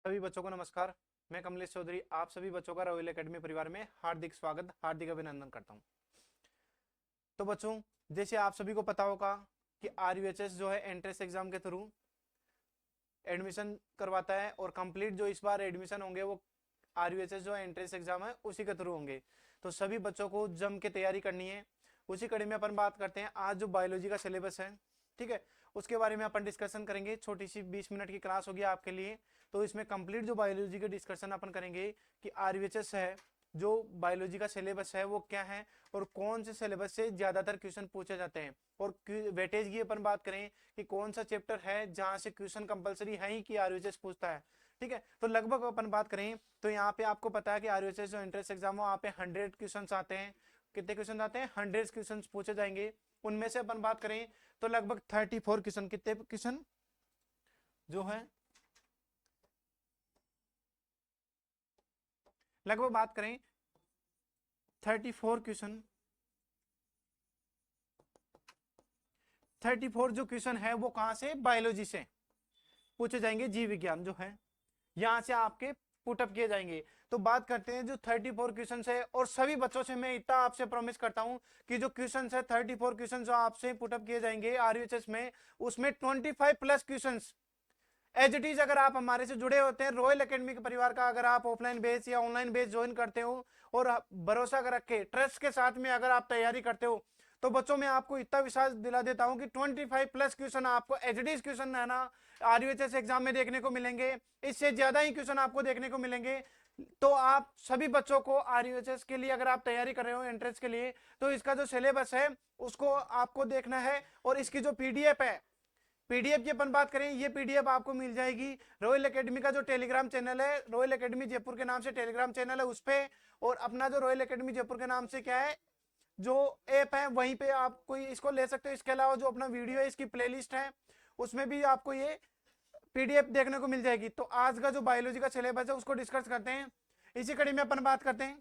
सभी बच्चों को नमस्कार। मैं कमलेश चौधरी आप सभी बच्चों का रॉयल एकेडमी परिवार में हार्दिक स्वागत, हार्दिक अभिनंदन करता हूं। तो बच्चों, जैसे आप सभी को पता होगा कि आरयूएचएस जो है एंट्रेंस एग्जाम के थ्रू एडमिशन करवाता है और कंप्लीट जो इस बार एडमिशन होंगे वो आरयूएचएस जो एंट्रेंस एग्जाम है उसी के थ्रू होंगे। तो सभी बच्चों को जम के तैयारी करनी है। उसी कड़ी में अपन बात करते हैं आज जो बायोलॉजी का सिलेबस है, ठीक है, उसके बारे में अपन डिस्कशन करेंगे। छोटी सी 20 मिनट की क्लास होगी आपके लिए। तो इसमें कंप्लीट जो बायोलॉजी के डिस्कशन अपन करेंगे कि आरवीएचएस है जो बायोलॉजी का सिलेबस है वो क्या है और कौन से सिलेबस से ज्यादातर क्वेश्चन पूछे जाते हैं, और वेटेज की अपन बात करें कि कौन सा चैप्टर है जहां से क्वेश्चन कंपलसरी है ही कि आरवीएचएस पूछता है। ठीक है, तो लगभग अपन बात करें तो यहाँ पे आपको पता है कि आरवीएचएस जो एंट्रेंस एग्जाम हो वहाँ पे 100 क्वेश्चन आते हैं। कितने क्वेश्चन आते हैं? 100 क्वेश्चन पूछे जाएंगे। उनमें से अपन बात करें तो लगभग 34 क्वेश्चन, कितने क्वेश्चन जो है, लगभग बात करें 34 क्वेश्चन, 34 जो क्वेश्चन है वो कहां से? बायोलॉजी से पूछे जाएंगे। जीव विज्ञान जो है यहां से आपके पुटअप किए जाएंगे। तो बात करते हैं जो 34 क्वेश्चन है, और सभी बच्चों से मैं इतना आपसे प्रॉमिस करता हूं कि जो क्वेश्चन है 34 क्वेश्चन जो आपसे पुटअप किए जाएंगे आरयूएचएस में, उसमें 25 plus question as it is अगर आप हमारे से जुड़े होते हैं रॉयल एकेडमी के परिवार का, अगर आप ऑफलाइन बेस या ऑनलाइन बेस ज्वाइन करते हो और भरोसा कर रख के ट्रस्ट के साथ में अगर आप तैयारी करते हो, तो बच्चों में आपको इतना विश्वास दिला देता हूं कि 25 प्लस क्वेश्चन आपको एज इट इज क्वेश्चन है ना आरयूएचएस एग्जाम में देखने को मिलेंगे। इससे ज्यादा ही क्वेश्चन आपको देखने को मिलेंगे। तो आप सभी बच्चों को आरयूएचएस के लिए अगर आप तैयारी कर रहे हो एंट्रेंस के लिए, तो इसका जो सिलेबस है उसको आपको देखना है। और इसकी जो पीडीएफ है, पीडीएफ की अपन बात करें, ये पीडीएफ आपको मिल जाएगी रॉयल एकेडमी का जो टेलीग्राम चैनल है, रॉयल एकेडमी जयपुर के नाम से टेलीग्राम चैनल है उस पे, और अपना जो रॉयल एकेडमी जयपुर के नाम से क्या है जो ऐप है वहीं पे आप कोई इसको ले सकते हो। इसके अलावा जो अपना वीडियो है इसकी प्लेलिस्ट है उसमें भी आपको ये पीडीएफ देखने को मिल जाएगी। तो आज का जो बायोलॉजी का सिलेबस है उसको डिस्कस करते हैं। इसी कड़ी में अपन बात करते हैं।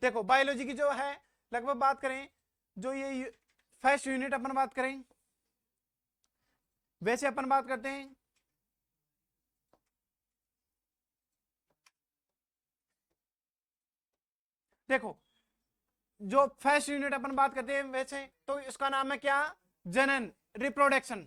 देखो बायोलॉजी की जो है लगभग बात करें, जो ये फर्स्ट यूनिट अपन बात करें, वैसे अपन बात करते हैं देखो जो फर्स्ट यूनिट अपन बात करते हैं वैसे तो इसका नाम है क्या? जनन, रिप्रोडक्शन।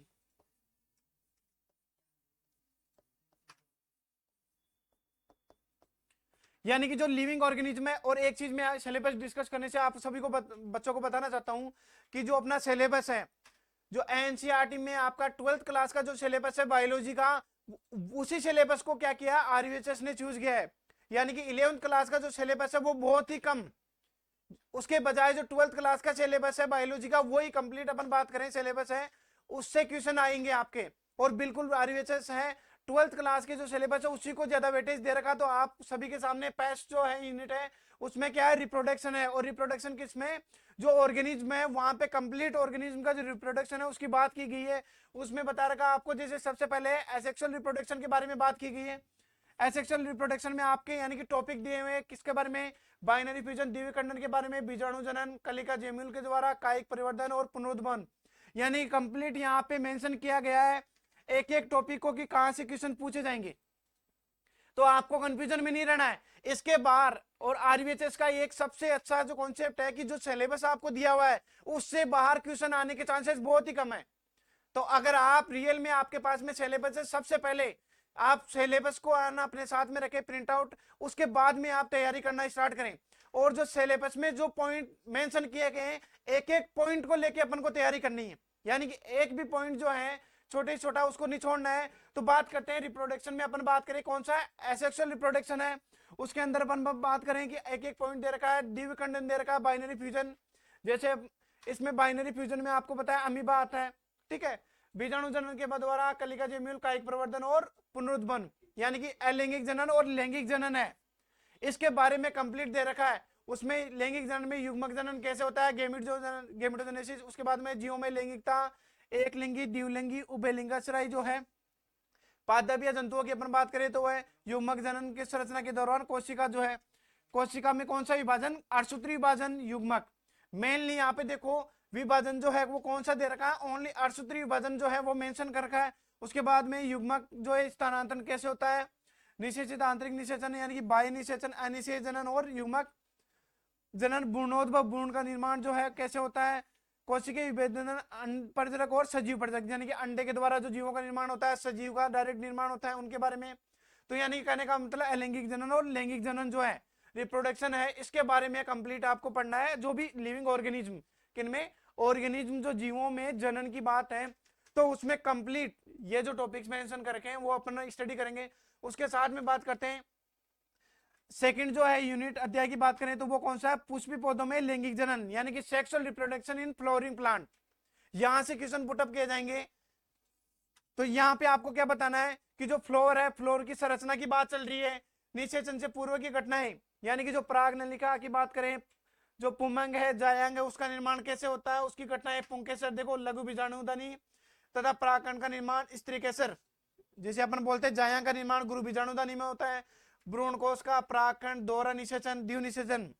यानी कि जो लिविंग ऑर्गेनिज्म है। और एक चीज मैं सिलेबस डिस्कस करने से आप सभी को बच्चों को बताना चाहता हूं कि जो अपना सिलेबस है, जो एनसीईआरटी में आपका 12th क्लास का जो सिलेबस है बायोलॉजी का, उसी सिलेबस को क्या किया आरयूएचएस ने चूज किया है। यानी कि 11th क्लास का जो सिलेबस है वो बहुत ही कम, उसके बजाय जो 12th क्लास का सिलेबस है बायोलॉजी का वही कंप्लीट अपन बात करें सिलेबस है, उससे क्वेश्चन आएंगे आपके। और बिल्कुल आरयूएचएस है 12th क्लास के जो सिलेबस है उसी को ज्यादा वेटेज दे रखा। तो आप सभी के सामने पेस्ट जो है यूनिट है उसमें क्या है? रिप्रोडक्शन है। और रिप्रोडक्शन किसमें? जो ऑर्गेनिज्म है वहां पे कंप्लीट ऑर्गेनिज्म का जो रिप्रोडक्शन है उसकी बात की गई है। उसमें बता रखा आपको, जैसे सबसे पहले एसेक्सुअल रिप्रोडक्शन के बारे में बात की गई है। एसेक्सुअल रिप्रोडक्शन में आपके यानी कि टॉपिक दिए हुए किसके बारे में? बाइनरी फ्यूजन, द्विविखंडन के बारे में, बीजाणु जनन, कलिका जेम्यूल के द्वारा कायिक परिवर्धन और पुनरुत्थान। यानी कंप्लीट यहाँ पे मेंशन किया गया है एक एक टॉपिक को कि कहां से क्वेश्चन पूछे जाएंगे। तो आपको कंफ्यूजन में नहीं रहना है इसके बाहर। और आरवीएचएस का एक सबसे अच्छा जो कॉन्सेप्ट है कि जो सिलेबस आपको दिया हुआ है उससे बाहर क्वेश्चन आने के चांसेस बहुत ही कम है। तो अगर आप रियल में आपके पास में सिलेबस है, सबसे पहले आप सिलेबस को आना अपने साथ में रखें प्रिंट आउट, उसके बाद में आप तैयारी करना स्टार्ट करें। और जो सिलेबस में जो पॉइंट मेंशन किए गए हैं एक एक पॉइंट को लेके अपन को तैयारी करनी है। यानी कि एक भी पॉइंट जो है छोटे छोटा उसको नहीं छोड़ना है। तो बात करते हैं रिप्रोडक्शन में, अपन बात करें कौन सा है? एसेक्सुअल रिप्रोडक्शन है। उसके अंदर अपन बात करें कि एक एक पॉइंट दे रखा है, द्विविखंडन दे रखा है, बाइनरी फ्यूजन। जैसे इसमें बाइनरी फ्यूजन में आपको पता है अमीबा आता है, ठीक है, बीजाणु जनन के द्वारा कलिका जेम्यूल कायिक प्रवर्धन और पुनरुत्थान, यानी कि अलैंगिक जनन और लैंगिक जनन है। इसके बारे में कंप्लीट दे रखा है। उसमें लैंगिक जनन में युग्मक जनन कैसे होता है, गेमिटोजेनेसिस, उसके बाद में जीवों में लैंगिकता, एक लिंगी, द्विलिंगी, उभयलिंगाश्रय जो है। पादप जंतुओं की अपन बात करें तो वह युग्मक जनन की संरचना के दौरान कोशिका जो है, कोशिका में कौन सा विभाजन? अर्धसूत्री विभाजन युग्मक। मेनली यहाँ पे देखो विभाजन जो है वो कौन सा दे रखा है? ओनली अर्धसूत्री विभाजन जो है वो मेंशन कर रखा है। उसके बाद में युग्मक जो है स्थानांतरण कैसे होता है, निषेचित आंतरिक निषेचन यानी कि बाह्य निषेचन, अनिषेय जनन और युग्मक जनन, भ्रूणोद्भव भ्रूण का निर्माण जो है कैसे होता है, कोशिकीय विभेदन, परिजनक और सजीव परिजनक यानी कि अंडे के द्वारा जो जीवों का निर्माण होता है, सजीव का डायरेक्ट निर्माण होता है, उनके बारे में। तो यानी कहने का मतलब अलैंगिक जनन और लैंगिक जनन जो है रिप्रोडक्शन है, इसके बारे में कंप्लीट आपको पढ़ना है। जो भी लिविंग ऑर्गेनिज्म, किनमें, ऑर्गेनिज्म जो जीवों में जनन की बात है, तो उसमें कंप्लीट ये जो टॉपिक्स मेंशन करके हैं वो अपन स्टडी करेंगे। उसके साथ में बात करते हैं सेकंड जो है यूनिट अध्याय की बात करें तो वो कौन सा है, पुष्पी पौधों में लैंगिक जनन यानी कि sexual reproduction in flowering plant. यहां से क्वेश्चन पुटअप किए जाएंगे। तो यहाँ पे आपको क्या बताना है कि जो फ्लोर है, फ्लोर की संरचना की बात चल रही है, निषेचन से पूर्व की घटनाएं यानी कि जो पराग नलिका की बात करें, जो पुमंग है, जायांग है, उसका निर्माण कैसे होता है, उसकी घटनाएं पुंकेसर देखो, लघु बीजाणुधनी तथा परागकण का निर्माण स्त्रीकेसर, जैसे अपन बोलते हैं जायांग का निर्माण गुरु बीजाणुधनी में होता है, भ्रूण कोश का परागकण, दोहरा निषेचन, द्वितीय निषेचन।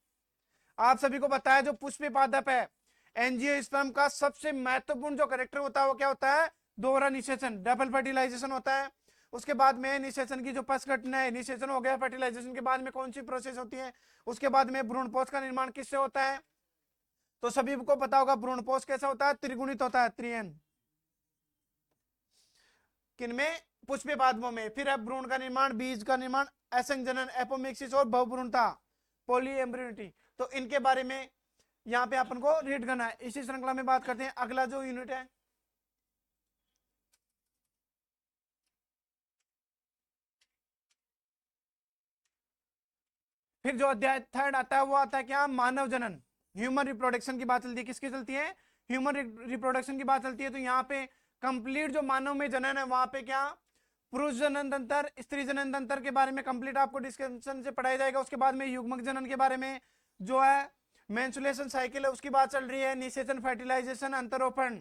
आप सभी को पता है जो पुष्पी पादप है, एंजियोस्पर्म का सबसे महत्वपूर्ण जो कैरेक्टर होता है वो क्या होता है, दोहरा निषेचन, डबल फर्टिलाइजेशन होता है। उसके बाद में निषेचन की जो पश्च घटना है, निषेचन हो गया, फर्टिलाइजेशन के बाद में कौन सी प्रोसेस होती है, उसके बाद में भ्रूणपोष का निर्माण किससे होता है, तो सभी को पता होगा भ्रूणपोष कैसा होता है, त्रिगुणित होता है, त्रियन, किनमें, पुष्पी पादपों में। फिर है भ्रूण का निर्माण, बीज का निर्माण, असंजनन, एपोमिक्सिस और बहुभ्रूणता, पॉलीएम्ब्रियोनिटी। तो इनके बारे में यहाँ पे अपन को रीड करना है। इसी श्रृंखला में बात करते हैं अगला जो यूनिट है, फिर जो अध्याय थर्ड आता है वो आता है क्या, मानव जनन, ह्यूमन रिप्रोडक्शन की बात चलती है। किसकी चलती है, ह्यूमन रिप्रोडक्शन की बात चलती है। तो यहाँ पे कंप्लीट जो मानव में जनन है वहां पे क्या, पुरुष जनन तंत्र, स्त्री जनन तंत्र के बारे में कंप्लीट आपको डिस्कशन से पढ़ाया जाएगा। उसके बाद में युग्मक जनन के बारे में जो है मेंस्ट्रुएशन साइकिल है उसकी बात चल रही है, निषेचन, फर्टिलाइजेशन, अंतरोपण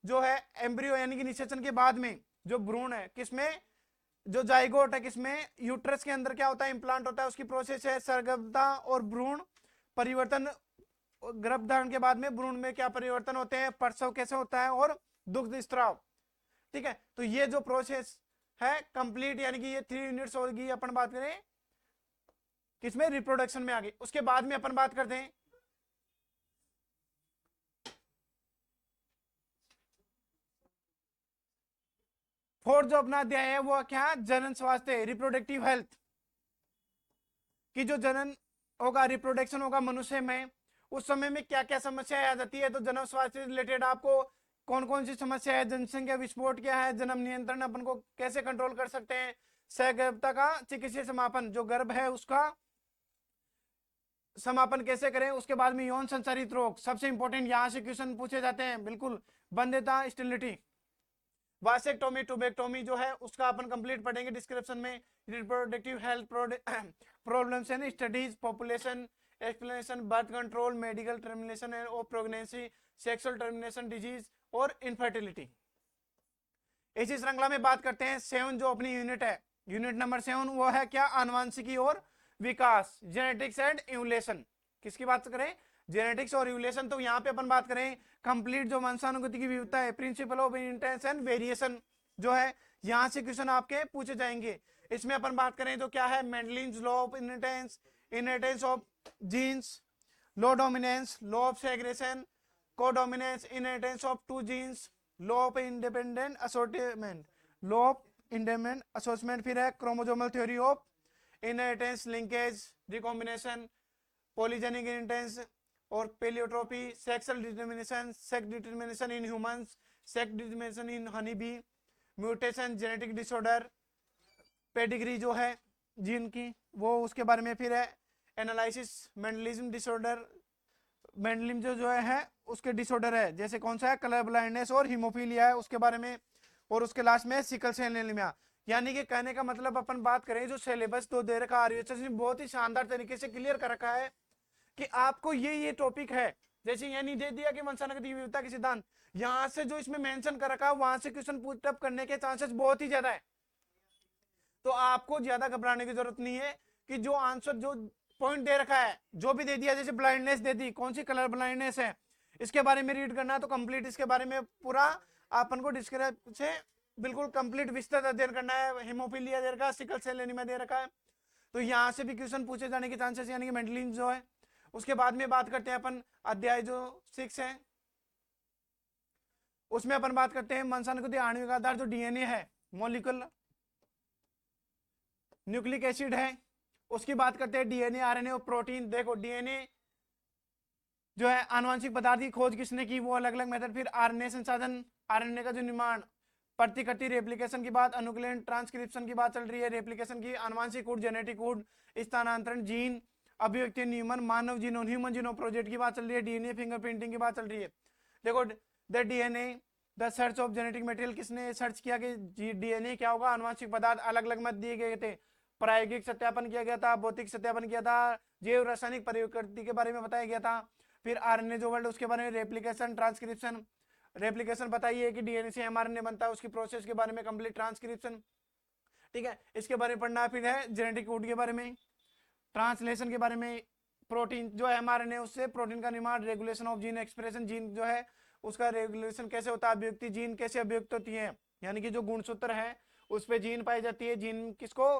जो है एम्ब्रियो यानी कि निषेचन के बाद में जो भ्रूण है किसमें, जो जाइगोट है किसमें, यूट्रस के अंदर क्या होता है, इंप्लांट होता है, उसकी प्रोसेस है, सरगर्भता और भ्रूण परिवर्तन, गर्भधारण के बाद में भ्रूण में क्या परिवर्तन होते हैं, प्रसव कैसे होता है और दुग्ध स्त्राव। ठीक है, तो ये जो प्रोसेस है कंप्लीट यानी कि ये 3 यूनिट्स होगी। अपन बात करें किसमें, रिप्रोडक्शन में आगे। उसके बाद में अपन बात करते हैं फोर्थ जो अपना अध्याय है वो क्या, जनन स्वास्थ्य, रिप्रोडक्टिव हेल्थ, कि जो जनन होगा, रिप्रोडक्शन होगा मनुष्य में, उस समय में क्या क्या समस्याएं आ जाती है। तो जन्म स्वास्थ्य से रिलेटेड आपको कौन कौन सी समस्या है, जनसंख्या विस्फोट क्या है, जन्म नियंत्रण अपन को कैसे कंट्रोल कर सकते हैं, सहगर्भता का चिकित्सीय समापन, जो गर्भ है उसका समापन कैसे करें। उसके बाद में यौन संचारित रोग, सबसे इंपॉर्टेंट यहां से क्वेश्चन पूछे जाते हैं, बिल्कुल, बंध्यता, स्टेरिलिटी, वासेक्टोमी, टूबेक्टोमी जो है उसका अपन कंप्लीट पढ़ेंगे डिस्क्रिप्शन में। Reproductive health problems and studies, population explanation, birth control, medical termination of pregnancy, sexual termination disease और इनफर्टिलिटी। इसी श्रृंखला में बात करते हैं 7 जो अपनी यूनिट है, यूनिट नंबर 7 वो है क्या, आनुवंशिकी और विकास, जेनेटिक्स एंड इवोल्यूशन। किसकी बात करें, जेनेटिक्स और इवोल्यूशन। तो यहाँ पे अपन बात करें कंप्लीट जो वंशानुगति की विविधता है, principle of inheritance and variation जो है, यहाँ से क्वेश्चन आपके पूछे जाएंगे। इसमें अपन बात करें तो क्या है, Mendelian law of inheritance, inheritance of genes, law dominance, law of segregation, codominance, inheritance of 2 genes, law of independent assortment, law of independent assortment, फिर है chromosomal theory of inheritance, linkage, recombination, polygenic inheritance और pleiotropy, sexual determination, sex determination in humans, sex determination in honey bee, mutation, genetic disorder, pedigree जो है gene की वो, उसके बारे में फिर है एनालिसिस, मेंडलिज्म डिसऑर्डर, मेंडलिज्म जो है उसके डिसऑर्डर है, जैसे कौन सा है, कलर ब्लाइंडनेस और हीमोफीलिया है उसके बारे में, और उसके लास्ट में सिकल सेल एनीमिया। यानी कि कहने का मतलब अपन बात करें जो सिलेबस तो दे रखा आरयूएचएस ने बहुत ही शानदार तरीके से क्लियर कर रखा है कि आपको ये टॉपिक है। जैसे ये नहीं दे दिया कि वंशानुगतिक विविधता के सिद्धांत, यहां से जो इसमें मेंशन कर रखा है वहां से क्वेश्चन पुट अप करने के चांसेस बहुत ही ज्यादा है। तो आपको ज्यादा घबराने की जरूरत नहीं है कि जो आंसर जो पॉइंट दे रखा है जो भी दे दिया, जैसे ब्लाइंडनेस दे दी, कौन सी कलर ब्लाइंडनेस है इसके बारे में रीड करना है, तो कंप्लीट इसके बारे में पूरा अपन को डिस्क्रिप्शन से बिल्कुल कंप्लीट विस्तृत अध्ययन करना है। हेमोफीलिया दे रखा है, सिकल सेल एनीमिया दे रखा है, तो यहाँ से भी क्वेश्चन पूछे जाने के चांसेस यानी कि मेंटलिन जो है। उसके बाद में बात करते हैं अपन अध्याय जो 6 है, उसमें अपन बात करते हैं वंशानुगत आणविक आधार जो डीएनए है, मॉलिक्यूल न्यूक्लिक एसिड है, उसकी बात करते हैं डीएनए आरएनए और प्रोटीन। देखो डीएनए जो है आनुवंशिक पदार्थ की खोज किसने की, वो अलग अलग मेथड। फिर आरएनए संसाधन, आरएनए का जो निर्माण, प्रतिकृति रेप्लिकेशन की बात, अनुकूलन ट्रांसक्रिप्शन की बात चल रही है, रेप्लिकेशन की आनुवंशिक कोड, जेनेटिक कोड, स्थानांतरण, जीन अभिव्यक्ति, न्यूमन मानव जीनोम, ह्यूमन जीनोम प्रोजेक्ट की बात चल रही है, डीएनए फिंगरप्रिंटिंग की बात चल रही है। देखो the DNA the search of genetic material, किसने सर्च किया कि डीएनए क्या होगा, आनुवंशिक पदार्थ, अलग अलग मत दिए गए थे, प्रायोगिक सत्यापन किया गया था, भौतिक सत्यापन किया था, जैव रासायनिक प्रयोगकर्ती के बारे में बताया गया था। फिर आरएनए जो वर्ड उसके बारे में, रेप्लिकेशन ट्रांसक्रिप्शन, रेप्लिकेशन बताइए कि डीएनए से एमआरएनए बनता है, उसकी प्रोसेस के बारे में, कंप्लीट ट्रांसक्रिप्शन, ठीक है, इसके बारे में पढ़ना। फिर है जेनेटिक कोड के बारे में, ट्रांसलेशन के बारे में, प्रोटीन जो है एमआरएनए उससे प्रोटीन का निर्माण, regulation of gene expression, gene जो है उसका रेगुलेशन कैसे होता है, अभिव्यक्ति, जीन कैसे अभिव्यक्त होती है, यानी कि जो गुणसूत्र है उस पे जीन पाई जाती है, जीन किसको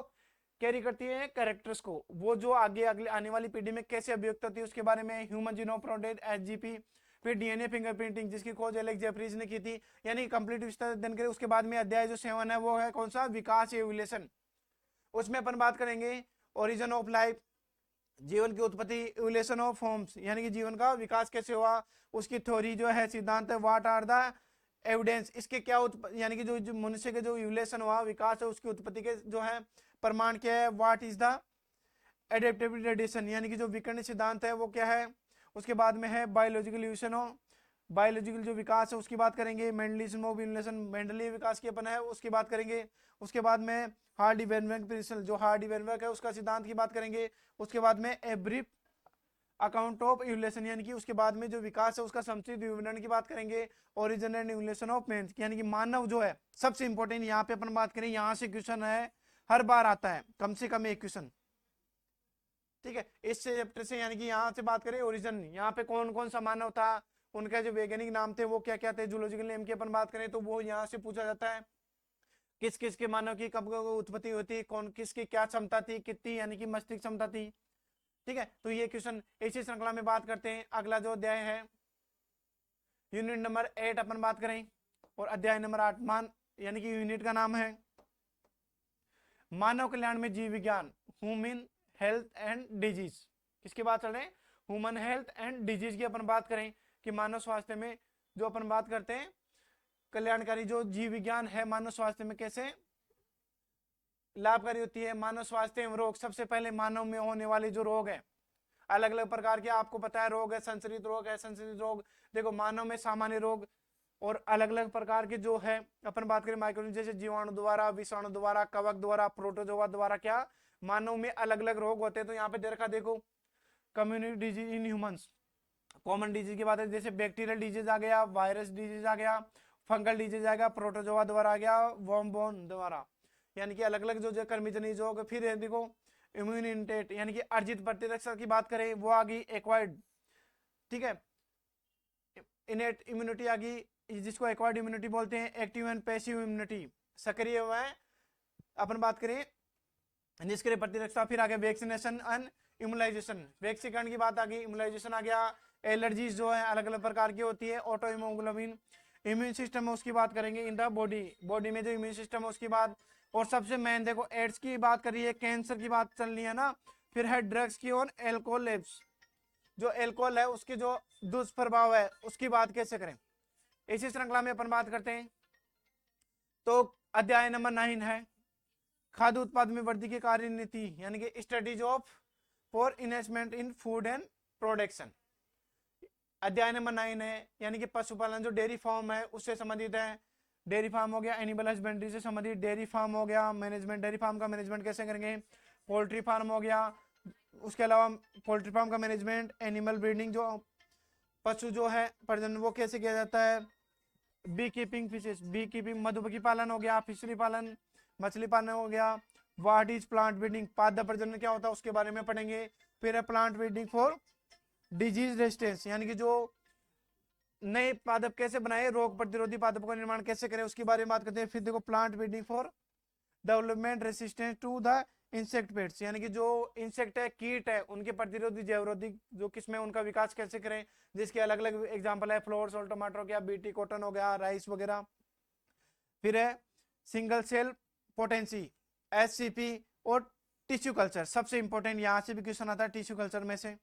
कैरी करती है, कैरेक्टर्स को, वो जो आगे अगले आने वाली पीढ़ी में कैसे अभिव्यक्त होती है उसके बारे में, ह्यूमन जीनोम प्रोजेक्ट एचजीपी। फिर डीएनए फिंगरप्रिंटिंग जिसकी खोज एलेक्स जेफरीज ने की थी, यानी कंप्लीट विस्तार अध्ययन करें। उसके बाद में अध्याय जो 7 है वो है कौन सा, विकास एवोल्यूशन। उसमें अपन बात करेंगे ओरिजिन ऑफ लाइफ, जीवन की उत्पत्ति, एवोल्यूशन ऑफ फॉर्म्स, यानी कि जीवन का विकास कैसे हुआ, उसकी थ्योरी जो है, सिद्धांत है, व्हाट आर द एविडेंस, इसके क्या यानी कि जो मनुष्य के जो एवोल्यूशन हुआ, विकास है, उसकी उत्पत्ति के जो है प्रमाण क्या है, what is the adaptive radiation, यानी कि जो विकर्ण सिद्धांत है वो क्या है। उसके बाद में है बायोलॉजिकल इवोल्यूशन ऑफ, बायोलॉजिकल जो विकास है उसकी बात करेंगे, मेंडलिज्म ऑफ इवोल्यूशन, मेंडलीय विकास की अपन है उसकी बात करेंगे। उसके बाद में हार्डी वेनबर्ग प्रिंसिपल, जो हार्डी वेनबर्ग है उसका सिद्धांत की बात करेंगे। उसके बाद में a brief account of evolution, यानी कि उसके बाद में जो विकास है उसका संक्षिप्त विवरण की बात करेंगे। Origin and evolution of man, यानी कि मानव जो है सबसे इंपॉर्टेंट यहाँ पे अपन बात करें, यहाँ से क्वेश्चन है, हर बार आता है कम से कम एक क्वेश्चन, ठीक है, इस चैप्टर से, यानी कि यहाँ से बात करें ओरिजिन, यहाँ पे कौन कौन सा मानव था, उनका जो वैज्ञानिक नाम थे वो क्या क्या थे, जूलॉजिकल नेम की अपन बात करें तो वो यहाँ से पूछा जाता है, किस किस के मानव की कब उत्पत्ति होती, कौन किसकी क्या क्षमता थी, कितनी यानी कि मस्तिष्क क्षमता थी, ठीक है। तो ये क्वेश्चन इसी श्रृंखला में बात करते हैं। अगला जो अध्याय है यूनिट नंबर 8 अपन बात करें, और अध्याय नंबर 8 मान, यानी कि यूनिट का नाम है मानव कल्याण में जीव विज्ञान, ह्यूमन हेल्थ एंड डिजीज। किसकी बात चल रहे हैं, ह्यूमन हेल्थ एंड डिजीज की अपन बात करें कि मानव स्वास्थ्य में जो अपन बात करते हैं कल्याणकारी जो जीव विज्ञान है मानव स्वास्थ्य में कैसे लाभकारी होती है। मानव स्वास्थ्य एवं रोग, सबसे पहले मानव में होने वाले जो रोग है, अलग अलग प्रकार के आपको पता है रोग है, संचरित रोग है, संचरित रोग, देखो मानव में सामान्य रोग और अलग अलग प्रकार के जो है अपन बात करें माइक्रो, जैसे जीवाणु द्वारा, विषाणु द्वारा, कवक द्वारा, प्रोटोजोआ द्वारा क्या मानव में अलग अलग रोग होते हैं। तो यहाँ पे दे रखा देखो community disease in humans, common disease की बात है, जैसे बैक्टीरियल डिजीज आ गया, वायरस डिजीज आ गया, फंगल डिजीज आ गया, प्रोटोजोआ द्वारा आ गया, वर्म बोर्न द्वारा, यानी कि अलग अलग जो कर्मजन्य रोग। फिर देखो इम्यून इंटेट, यानी कि अर्जित प्रतिरक्षा की बात करें वो आ गई, एक्वायर्ड, ठीक है, इनेट इम्यूनिटी आ गई, जिसको एक्वायर्ड इम्यूनिटी बोलते हैं, एक्टिव एंड पैसिव इम्यूनिटी, सक्रिय व अपन बात करें निष्क्रिय प्रतिरक्षा। फिर आगे वैक्सीनेशन एंड इम्यूनाइजेशन, वैक्सीकरण की बात आ गई, इम्यूनाइजेशन आ गया, एलर्जीज जो है अलग अलग प्रकार की होती है, ऑटो हीमोग्लोबिन, इम्यून सिस्टम है उसकी बात करेंगे, इन द बॉडी, बॉडी में जो इम्यून सिस्टम है उसकी बात, और सबसे मेन देखो एड्स की बात कर रही है, कैंसर की बात चल रही है ना। फिर है ड्रग्स की और एल्कोहल एब्स, जो एल्कोहल है उसके जो दुष्प्रभाव है उसकी बात कैसे करें, इसी श्रृंखला में अपन बात करते हैं। तो अध्याय नंबर 9 है खाद्य उत्पाद में वृद्धि की कार्यनीति, यानी कि strategy of for investment in food and production. अध्याय नंबर 9 है, यानी कि पशुपालन जो डेयरी फार्म है उससे संबंधित है, डेयरी फार्म हो गया, एनिमल हस्बेंड्री से संबंधित डेयरी फार्म हो गया, मैनेजमेंट डेयरी फार्म का मैनेजमेंट कैसे करेंगे, पोल्ट्री फार्म हो गया, उसके अलावा पोल्ट्री फार्म का मैनेजमेंट, एनिमल ब्रीडिंग जो पशु जो है प्रजनन वो कैसे किया जाता है, beekeeping fishes, beekeeping मधुमक्खी पालन हो गया, फिशरी पालन, मछली पालन हो गया, व्हाट इज प्लांट ब्रीडिंग, पादप प्रजनन क्या होता है उसके बारे में पढ़ेंगे। फिर है plant breeding for disease resistance, यानी कि जो नए पादप कैसे बनाए, रोग प्रतिरोधी पादपों का निर्माण कैसे करें, उसके बारे में बात करते हैं। फिर देखो plant breeding for development resistance to the insect pests, यानी कि जो इंसेक्ट है, कीट है, उनके प्रतिरोधी जैवरोधी जो किसमें उनका विकास कैसे करें, जिसके अलग अलग एग्जांपल है फ्लोर्स और टमाटर हो गया, बीटी कॉटन हो गया, राइस वगैरह। फिर है सिंगल सेल पोटेंसी, एससीपी, और टिश्यू कल्चर। सबसे इंपॉर्टेंट यहां से भी क्वेश्चन आता है टिश्यू कल्चर में से।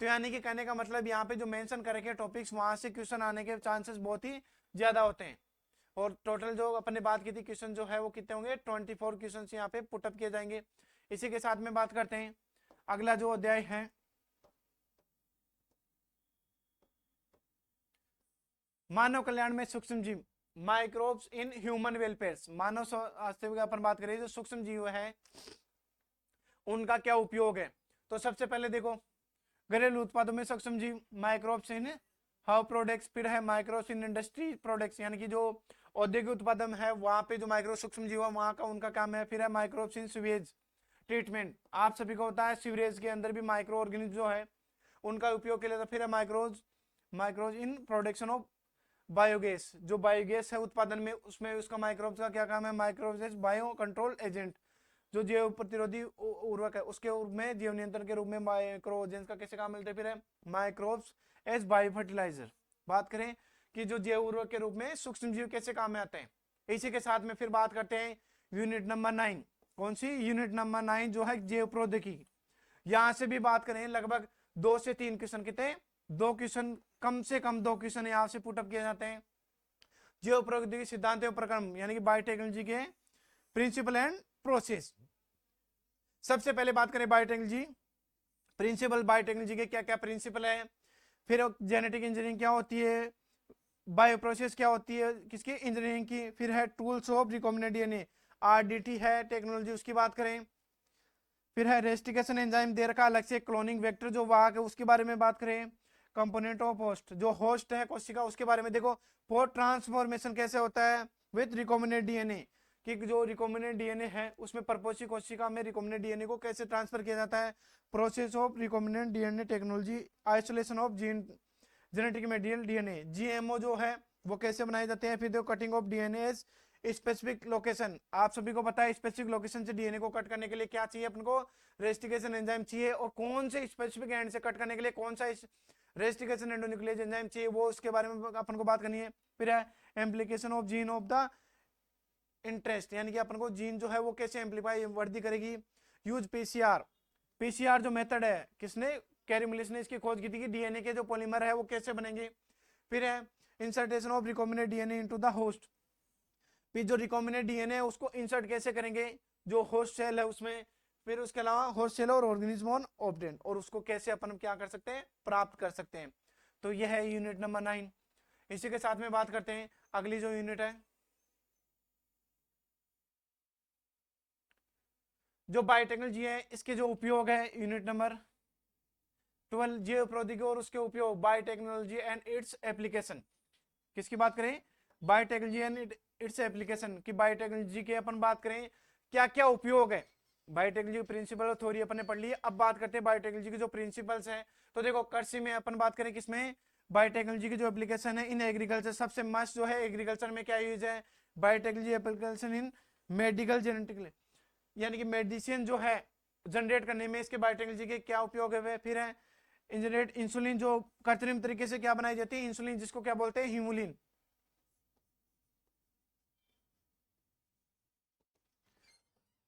तो यानी कि कहने का मतलब यहाँ पे जो मेंशन करेंगे टॉपिक्स, वहां से क्वेश्चन आने के चांसेस बहुत ही ज्यादा होते हैं। और टोटल जो अपने बात की थी क्वेश्चन जो है वो कितने होंगे, 24 क्वेश्चन यहाँ पे पुटअप किए जाएंगे। इसी के साथ में बात करते हैं अगला जो अध्याय है, मानव कल्याण में सूक्ष्म जीव, माइक्रोब्स इन ह्यूमन वेलफेयर। मानव स्वास्थ्य की अपन बात करें, जो सूक्ष्म जीव है उनका क्या उपयोग है। तो सबसे पहले देखो घरेलू उत्पादों में सूक्ष्म जीव, माइक्रोब्स इन हाउ प्रोडक्ट्स, फिर है माइक्रोब्स इन इंडस्ट्री प्रोडक्ट्स, यानी कि जो औद्योगिक उत्पादन है वहां पे जो माइक्रो सूक्ष्म जीव है वहां का उनका काम है। फिर है माइक्रोब्स इन सीवेज ट्रीटमेंट, आप सभी को होता है सीवरेज के अंदर भी माइक्रो ऑर्गेनिज्म जो है उनका उपयोग के लिए। फिर है माइक्रोज इन प्रोडक्शन ऑफ बायोगैस, जो बायोगैस है उत्पादन में, उसमें उसका माइक्रोब्स का क्या काम है, माइक्रोब्स बायो कंट्रोल एजेंट, जो जैव प्रतिरोधी उर्वरक है उसके रूप में, जैव नियंत्रण के रूप में माइक्रोजेंस का कैसे काम मिलता है। फिर है माइक्रोब्स एज बायो फर्टिलाइजर, बात करें कि जो जैव उर्वरक के रूप में सूक्ष्म जीव कैसे काम में आते हैं। इसी के साथ में फिर बात करते हैं यूनिट नंबर 9, कौन सी, यूनिट नंबर 9 जो है जैव प्रौद्योगिकी। यहां से भी बात करें लगभग 2 से 3 क्वेश्चन, कितने, 2 क्वेश्चन, कम से कम 2 क्वेश्चन यहां से पुटअप किए जाते हैं। जैव प्रौद्योगिकी सिद्धांत एवं प्रक्रम, यानी कि बायोटेक्नोलॉजी के प्रिंसिपल एंड प्रोसेस। सबसे पहले बात करें बायोटेक्नोलॉजी प्रिंसिपल, बायोटेक्नोलॉजी के क्या क्या प्रिंसिपल है। फिर जेनेटिक इंजीनियरिंग क्या होती है, बायो प्रोसेस क्या होती है किसकी, इंजीनियरिंग की। फिर है tools of recombinant DNA, RDT है टेक्नोलॉजी, उसकी बात करें। फिर है रेस्टिकेशन एंजाइम दे रखा अलग से, क्लोनिंग वेक्टर जो वाहक है उसके बारे में बात करें। कंपोनेंट ऑफ होस्ट, जो होस्ट है कोशिका, उसके बारे में देखो। पोर ट्रांसफॉर्मेशन कैसे होता है विथ रिकॉम्बिनेंट डीएनए, कि जो रिकॉम्बिनेंट डीएनए है उसमें परपोषी कोशिका में रिकॉम्बिनेंट डीएनए को कैसे ट्रांसफर किया जाता है। Process of recombinant DNA technology, isolation of gene genetic material DNA, GMO जो है वो कैसे बनाए जाते हैं। फिर देखो cutting of DNA specific location, आप सभी को पता है स्पेसिफिक लोकेशन से डीएनए को कट करने के लिए क्या चाहिए अपन को, रेस्टिकेशन एंजाइम चाहिए। और कौन से स्पेसिफिक एंड से कट करने के लिए कौन सा रेस्टिकेशन एंडोन्यूक्लियस एंजाइम चाहिए, वो उसके बारे में अपन को बात करनी है। फिर है एम्प्लीकेशन of gene of the interest, यानी कि अपन को जीन जो है वो कैसे एम्पलीफाई वृद्धि करेगी। यूज पीसीआर, पीसीआर जो मेथड है किसने, कैरी ने इसकी खोज की थी कि डीएनए के जो पॉलीमर है वो कैसे बनेंगे। फिर है insertion of recombinant DNA into the host, फिर जो रिकॉम्बिनेंट डीएनए है उसको इंसर्ट कैसे करेंगे जो होस्ट सेल है उसमें। फिर उसके अलावा होस्ट सेल और ऑर्गेनिज्म ऑन ऑब्टेन, और उसको कैसे अपन क्या कर सकते हैं, प्राप्त कर सकते हैं। तो यह है यूनिट नंबर 9। इसी के साथ में बात करते हैं अगली जो यूनिट है, जो बायोटेक्नोलॉजी है, इसके जो उपयोग है, यूनिट नंबर 12, जैव प्रौद्योगिकी और उसके उपयोग, बायोटेक्नोलॉजी एंड इट्स एप्लीकेशन। किसकी बात करें, बायोटेक्नोलॉजी एंड इट्स एप्लीकेशन की। बायोटेक्नोलॉजी के अपन बात करें क्या क्या उपयोग है, बायोटेक्नोलॉजी प्रिंसिपल और थ्योरी अपन ने पढ़ ली। अब बात करते हैं बायोटेक्नोलॉजी के जो प्रिंसिपल्स हैं। तो देखो कृषि में अपन बात करें किसमें, बायोटेक्नोलॉजी की जो एप्लीकेशन है इन एग्रीकल्चर, सबसे मस्त जो है एग्रीकल्चर में क्या यूज है, biotechnology application in medical genetically, यानी कि मेडिसिन जो है जनरेट करने में इसके बायोटेक्नोलॉजी के क्या उपयोग है। फिर है इंजीनियर्ड इंसुलिन, जो कृत्रिम तरीके से क्या बनाई जाती है, इंसुलिन, जिसको क्या बोलते हैं, ह्यूमुलिन।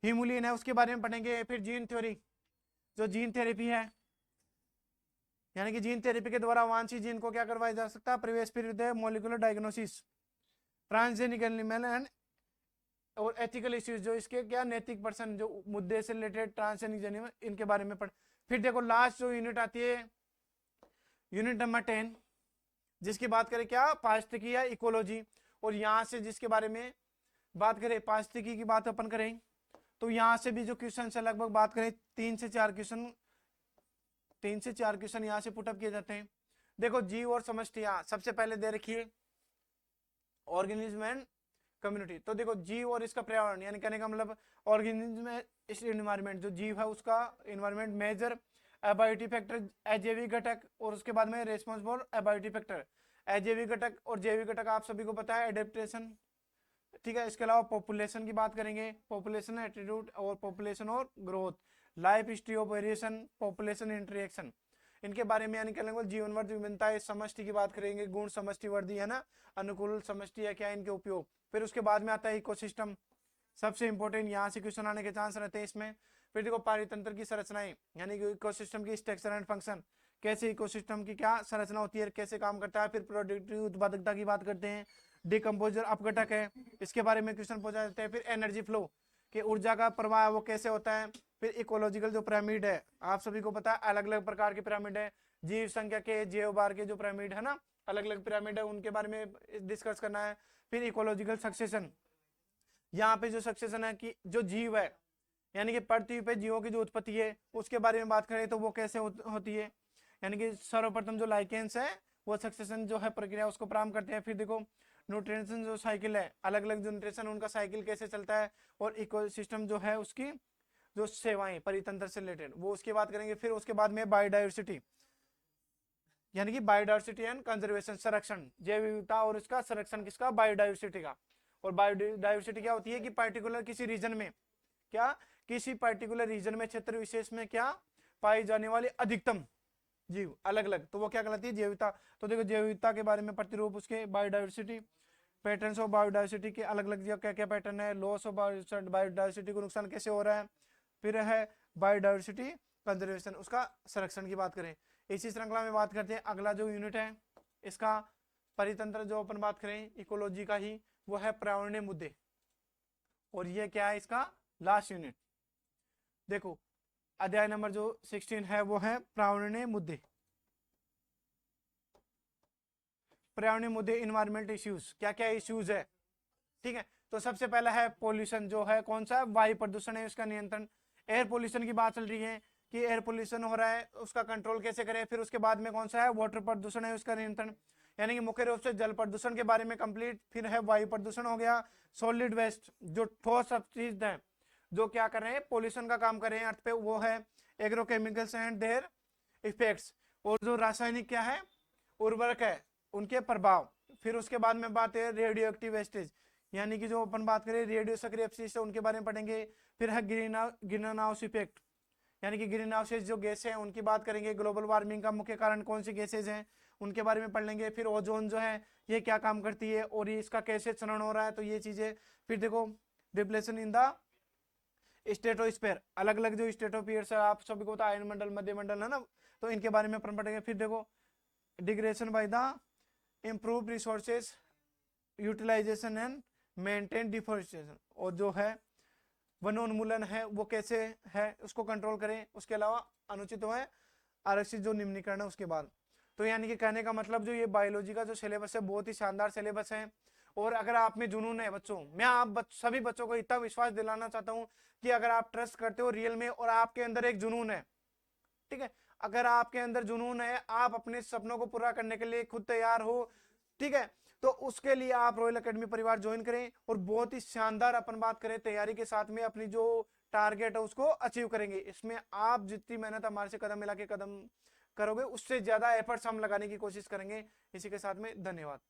ह्यूमुलिन है उसके बारे में पढ़ेंगे। फिर जीन थ्योरी, जो जीन थेरेपी है, यानी कि जीन थेरेपी के द्वारा वांछित जीन को क्या करवाया जा सकता है, प्रवेश। फिर molecular diagnosis, transgenic animal and और एथिकल इश्यूज, जो इसके क्या नैतिक पर्सन जो मुद्दे से रिलेटेड ट्रांसजेनिक एनिमल, इनके बारे में पढ़। फिर देखो लास्ट जो यूनिट आती है यूनिट नंबर 10, जिसकी बात करें क्या, पारिस्थितिकी या इकोलॉजी। और यहाँ से जिसके बारे में बात करें पारिस्थितिकी की बात अपन करें, तो यहाँ से भी जो क्वेश्चन है लगभग बात करें 3 से 4 क्वेश्चन यहाँ से पुटअप किए जाते हैं। देखो जीव और समष्टियां, सबसे पहले दे रखिए ऑर्गेनिज्म एंड कम्युनिटी। तो देखो जीव और इसका पर्यावरण, यानी कहने का मतलब ऑर्गेनिज्म है इस एनवायरमेंट, जो जीव है उसका एनवायरमेंट, मेजर एबायोटिक फैक्टर अजैविक घटक, और उसके बाद में रेस्पॉन्सिबल एबायोटिक फैक्टर अजैविक घटक और जैविक घटक आप सभी को पता है, एडेप्टेशन, ठीक है। इसके अलावा पॉपुलेशन की बात करेंगे, पॉपुलेशन एटीट्यूड और पॉपुलेशन और growth, life history of variation, population interaction, इनके बारे में यानी केवल जीवन वर्ध विभिन्नता, समष्टि की बात करेंगे, गुण समष्टि वर्धी है ना, अनुकूल समष्टि है क्या, इनके उपयोग। फिर उसके बाद में आता है इकोसिस्टम, सबसे इंपॉर्टेंट, यहाँ से क्वेश्चन आने के चांस रहते हैं इसमें। फिर देखो पारितंत्र की संरचनाएं, यानी कि इकोसिस्टम की स्ट्रक्चर एंड फंक्शन, कैसे इकोसिस्टम की क्या संरचना होती है, कैसे काम करता है। फिर प्रोडक्टिव उत्पादकता की बात करते हैं, डिकम्पोजर अपघटक है, इसके बारे में क्वेश्चन पूछा जाता है। फिर एनर्जी फ्लो, कि ऊर्जा का प्रवाह वो कैसे होता है। फिर इकोलॉजिकल जो पिरामिड है, आप सभी को पता है अलग अलग प्रकार के पिरामिड है, जीव संख्या के, जैव भार के जो पिरामिड है ना, अलग अलग पिरामिड है, उनके बारे में डिस्कस करना है। फिर इकोलॉजिकल सक्सेशन, यहाँ पे जो सक्सेशन है कि जो जीव है, यानी कि पृथ्वी पे जीवों की जो उत्पत्ति है उसके बारे में बात करें तो वो कैसे होती है, यानी कि सर्वप्रथम जो लाइकेंस है वो सक्सेशन जो है प्रक्रिया उसको प्रारंभ करते हैं। फिर देखो न्यूट्रिशन जो साइकिल है, अलग अलग जो न्यूट्रिशन उनका साइकिल कैसे चलता है, और इकोसिस्टम जो है उसकी जो सेवाएं परितंत्र से रिलेटेड वो उसकी बात करेंगे। फिर उसके बाद में बायोडाइवर्सिटी, यानी कि बायोडाइवर्सिटी एंड कंजर्वेशन, संरक्षण, जैव विविधता और इसका संरक्षण किसका, बायोडाइवर्सिटी का। और बायोडाइवर्सिटी क्या होती है कि पर्टिकुलर किसी रीजन में क्या, किसी पर्टिकुलर रीजन में, क्षेत्र विशेष में क्या पाई जाने वाली अधिकतम जीव अलग अलग, तो वो क्या कहलाती है, जैविकता। तो देखो जैविकता के बारे में प्रतिरूप उसके बायोडाइवर्सिटी, पैटर्न्स ऑफ बायोडाइवर्सिटी के अलग अलग क्या क्या पैटर्न है, लॉस ऑफ बायोडाइवर्सिटी को नुकसान कैसे हो रहा है। फिर है बायोडाइवर्सिटी कंजर्वेशन, उसका संरक्षण की बात करें। इसी श्रृंखला में बात करते हैं अगला जो यूनिट है इसका परितंत्र, जो अपन बात करें इकोलॉजी का ही, वो है पर्यावरणीय मुद्दे, और ये क्या है इसका लास्ट यूनिट। देखो अध्याय नंबर जो 16 है वो है पर्यावरणीय मुद्दे, पर्यावरणीय मुद्दे, इन्वायरमेंट इश्यूज, क्या क्या इश्यूज है, ठीक है। तो सबसे पहला है पोल्यूशन, जो है कौन सा, वायु प्रदूषण है उसका नियंत्रण। एयर पोल्यूशन की बात चल रही है कि एयर पोल्यूशन हो रहा है उसका कंट्रोल कैसे करें। फिर उसके बाद में कौन सा है, वाटर प्रदूषण है उसका नियंत्रण, यानी कि मुख्य रूप से जल प्रदूषण के बारे में कंप्लीट। फिर है वायु प्रदूषण हो गया, सॉलिड वेस्ट जो ठोस अपशिष्ट है जो क्या कर रहे हैं, पोल्यूशन का काम कर रहे हैं अर्थ पे, वो है एग्रोकेमिकल्स एंड देयर इफेक्ट्स, और जो रासायनिक क्या है, उर्वरक है, उनके प्रभाव। फिर उसके बाद में बात है रेडियो एक्टिव वेस्टेज, यानी कि जो अपन बात करें रेडियो सक्रिय अपशिष्ट है उनके बारे में पढ़ेंगे। फिर है ग्रीन हाउस इफेक्ट, यानी कि ग्रीन हाउसेज जो गैस है उनकी बात करेंगे। ग्लोबल वार्मिंग का मुख्य कारण कौन सी गैसेज हैं उनके बारे में पढ़ लेंगे। फिर ओजोन जो है ये क्या काम करती है और ये इसका कैसे क्षरण हो रहा है, तो ये चीजें। फिर देखो डिप्लेशन इन द स्ट्रेटोस्फीयर, अलग अलग जो स्ट्रेटोस्फीयर है आप सभी को पता है, आयन मंडल, मध्य मंडल है ना, तो इनके बारे में अपन पढ़ेंगे। फिर देखो degradation by the improve resources utilization and maintain deforestation, और जो है वनोन्मूलन है वो कैसे है उसको कंट्रोल करें। उसके अलावा अनुचित है आरक्षित जो निम्नीकरण है उसके बाद। तो यानी कि कहने का मतलब जो ये बायोलॉजी का जो सिलेबस है बहुत ही शानदार सिलेबस है, और अगर आप में जुनून है बच्चों, मैं आप सभी बच्चों को इतना विश्वास दिलाना चाहता हूं कि अगर आप ट्रस्ट करते हो रियल में और आपके अंदर एक जुनून है, ठीक है, अगर आपके अंदर जुनून है, आप अपने सपनों को पूरा करने के लिए खुद तैयार हो, ठीक है, तो उसके लिए आप रॉयल एकेडमी परिवार ज्वाइन करें, और बहुत ही शानदार अपन बात करें तैयारी के साथ में अपनी जो टारगेट है उसको अचीव करेंगे। इसमें आप जितनी मेहनत हमारे से कदम मिला के कदम करोगे उससे ज्यादा एफर्ट्स हम लगाने की कोशिश करेंगे। इसी के साथ में धन्यवाद।